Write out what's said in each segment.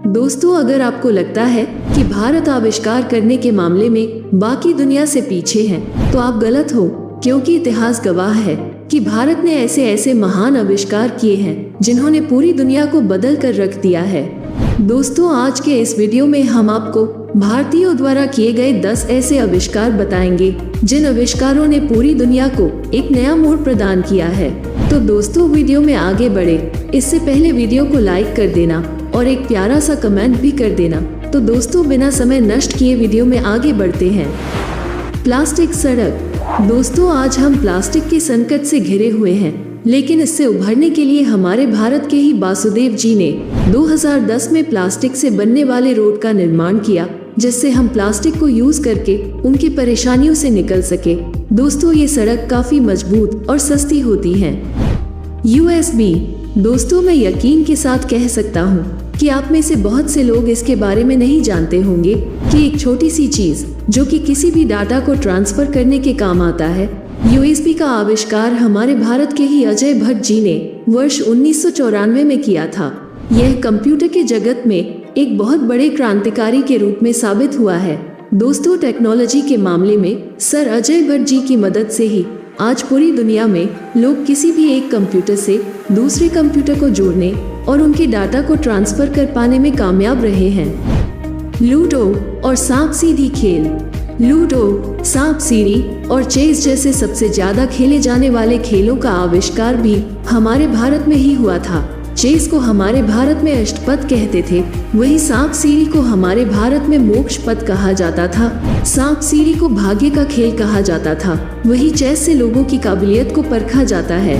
दोस्तों, अगर आपको लगता है कि भारत आविष्कार करने के मामले में बाकी दुनिया से पीछे है, तो आप गलत हो, क्योंकि इतिहास गवाह है कि भारत ने ऐसे ऐसे महान आविष्कार किए हैं जिन्होंने पूरी दुनिया को बदल कर रख दिया है। दोस्तों, आज के इस वीडियो में हम आपको भारतीयों द्वारा किए गए 10 ऐसे आविष्कार बताएंगे जिन आविष्कारों ने पूरी दुनिया को एक नया मोड़ प्रदान किया है। तो दोस्तों, वीडियो में आगे बढ़े इससे पहले वीडियो को लाइक कर देना और एक प्यारा सा कमेंट भी कर देना। तो दोस्तों, बिना समय नष्ट किए वीडियो में आगे बढ़ते हैं। प्लास्टिक सड़क। दोस्तों, आज हम प्लास्टिक के संकट से घिरे हुए हैं, लेकिन इससे उभरने के लिए हमारे भारत के ही वासुदेव जी ने 2010 में प्लास्टिक से बनने वाले रोड का निर्माण किया, जिससे हम प्लास्टिक को यूज करके उनकी परेशानियों से निकल सके। दोस्तों, ये सड़क काफी मजबूत और सस्ती होती है। USB। दोस्तों, मैं यकीन के साथ कह सकता हूँ कि आप में से बहुत से लोग इसके बारे में नहीं जानते होंगे कि एक छोटी सी चीज जो कि किसी भी डाटा को ट्रांसफर करने के काम आता है, USB का आविष्कार हमारे भारत के ही अजय भट्ट जी ने वर्ष 1994 में किया था। यह कंप्यूटर के जगत में एक बहुत बड़े क्रांतिकारी के रूप में साबित हुआ है। दोस्तों, टेक्नोलॉजी के मामले में सर अजय भट्ट जी की मदद से ही आज पूरी दुनिया में लोग किसी भी एक कंप्यूटर से दूसरे कंप्यूटर को जोड़ने और उनके डाटा को ट्रांसफर कर पाने में कामयाब रहे हैं। लूडो और सांप सीढ़ी खेल। लूडो, सांप सीढ़ी और चेस जैसे सबसे ज्यादा खेले जाने वाले खेलों का आविष्कार भी हमारे भारत में ही हुआ था। चेस को हमारे भारत में अष्टपद कहते थे, वही सांप सीढ़ी को हमारे भारत में मोक्ष पद कहा जाता था। सांप सीढ़ी को भाग्य का खेल कहा जाता था, वही चेस से लोगों की काबिलियत को परखा जाता है।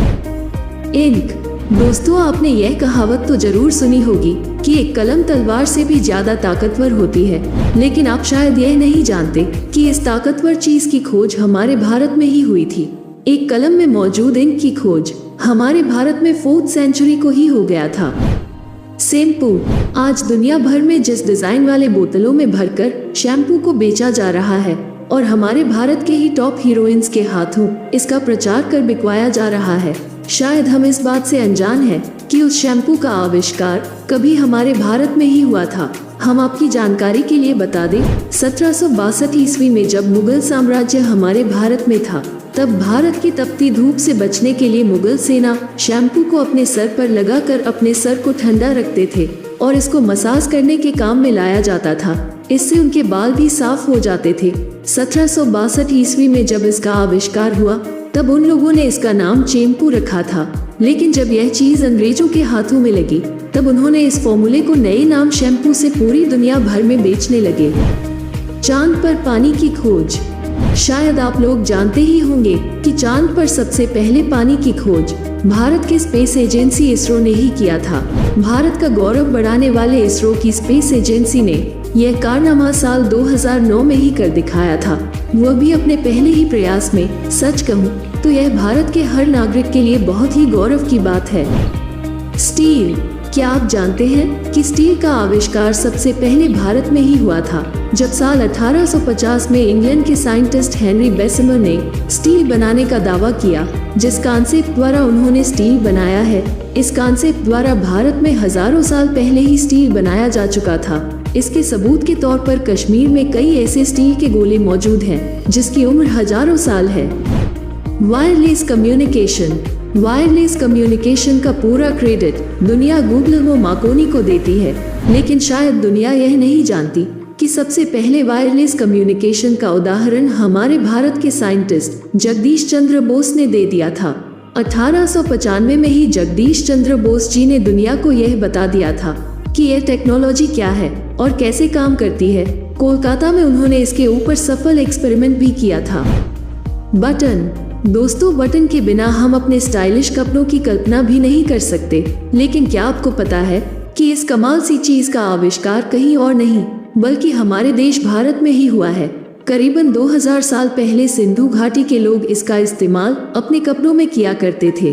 इंक। दोस्तों, आपने यह कहावत तो जरूर सुनी होगी कि एक कलम तलवार से भी ज्यादा ताकतवर होती है, लेकिन आप शायद यह नहीं जानते कि इस ताकतवर चीज की खोज हमारे भारत में ही हुई थी। एक कलम में मौजूद इंक की खोज हमारे भारत में 4th सेंचुरी को ही हो गया था। शैम्पू। आज दुनिया भर में जिस डिजाइन वाले बोतलों में भरकर शैम्पू को बेचा जा रहा है और हमारे भारत के ही टॉप हीरोइंस के हाथों इसका प्रचार कर बिकवाया जा रहा है, शायद हम इस बात से अनजान हैं कि उस शैम्पू का आविष्कार कभी हमारे भारत में ही हुआ था। हम आपकी जानकारी के लिए बता दें, 1762 ईस्वी में जब मुगल साम्राज्य हमारे भारत में था, तब भारत की तपती धूप से बचने के लिए मुगल सेना शैम्पू को अपने सर पर लगाकर अपने सर को ठंडा रखते थे और इसको मसाज करने के काम में लाया जाता था। इससे उनके बाल भी साफ हो जाते थे। 1762 ईस्वी में जब इसका आविष्कार हुआ, तब उन लोगों ने इसका नाम शैम्पू रखा था, लेकिन जब यह चीज अंग्रेजों के हाथों में लगी, तब उन्होंने इस फॉर्मूले को नए नाम शैम्पू से पूरी दुनिया भर में बेचने लगे। चांद पर पानी की खोज। शायद आप लोग जानते ही होंगे कि चांद पर सबसे पहले पानी की खोज भारत के स्पेस एजेंसी इसरो ने ही किया था। भारत का गौरव बढ़ाने वाले इसरो की स्पेस एजेंसी ने यह कारनामा साल 2009 में ही कर दिखाया था, वह भी अपने पहले ही प्रयास में। सच कहूँ तो यह भारत के हर नागरिक के लिए बहुत ही गौरव की बात है। स्टील। क्या आप जानते हैं कि स्टील का आविष्कार सबसे पहले भारत में ही हुआ था, जब साल 1850 में इंग्लैंड के साइंटिस्ट हेनरी बेसमर ने स्टील बनाने का दावा किया, जिस कॉन्सेप्ट द्वारा उन्होंने स्टील बनाया है। इस कॉन्सेप्ट द्वारा भारत में हजारों साल पहले ही स्टील बनाया जा चुका था। इसके सबूत के तौर पर कश्मीर में कई ऐसे स्टील के गोले मौजूद हैं जिसकी उम्र हजारों साल है। Wireless communication. वायरलेस कम्युनिकेशन का पूरा क्रेडिट दुनिया गूगल व मार्कोनी को देती है, लेकिन शायद दुनिया यह नहीं जानती कि सबसे पहले वायरलेस कम्युनिकेशन का उदाहरण हमारे भारत के साइंटिस्ट जगदीश चंद्र बोस ने दे दिया था। 1895 में ही जगदीश चंद्र बोस जी ने दुनिया को यह बता दिया था कि यह टेक्नोलॉजी क्या है और कैसे काम करती है। कोलकाता में उन्होंने इसके ऊपर सफल एक्सपेरिमेंट भी किया था। बटन। दोस्तों, बटन के बिना हम अपने स्टाइलिश कपड़ों की कल्पना भी नहीं कर सकते, लेकिन क्या आपको पता है कि इस कमाल सी चीज का आविष्कार कहीं और नहीं बल्कि हमारे देश भारत में ही हुआ है। करीबन 2000 साल पहले सिंधु घाटी के लोग इसका इस्तेमाल अपने कपड़ों में किया करते थे।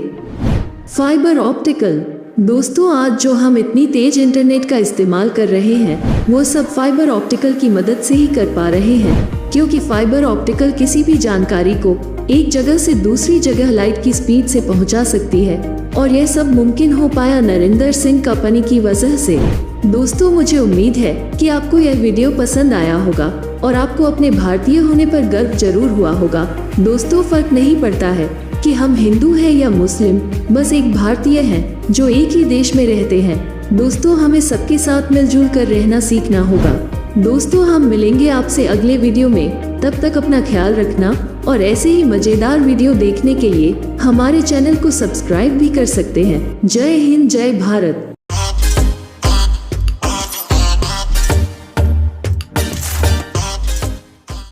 Fibre optical. दोस्तों, आज जो हम इतनी तेज इंटरनेट का इस्तेमाल कर रहे हैं वो सब फाइबर ऑप्टिकल की मदद से ही कर पा रहे हैं, क्योंकि फाइबर ऑप्टिकल किसी भी जानकारी को एक जगह से दूसरी जगह लाइट की स्पीड से पहुंचा सकती है और यह सब मुमकिन हो पाया नरेंद्र सिंह कंपनी की वजह से। दोस्तों, मुझे उम्मीद है कि आपको यह वीडियो पसंद आया होगा और आपको अपने भारतीय होने पर गर्व जरूर हुआ होगा। दोस्तों, फर्क नहीं पड़ता है कि हम हिंदू हैं या मुस्लिम, बस एक भारतीय हैं जो एक ही देश में रहते हैं। दोस्तों, हमें सबके साथ मिलजुल कर रहना सीखना होगा। दोस्तों, हम मिलेंगे आपसे अगले वीडियो में। तब तक अपना ख्याल रखना और ऐसे ही मजेदार वीडियो देखने के लिए हमारे चैनल को सब्सक्राइब भी कर सकते हैं। जय हिंद, जय भारत।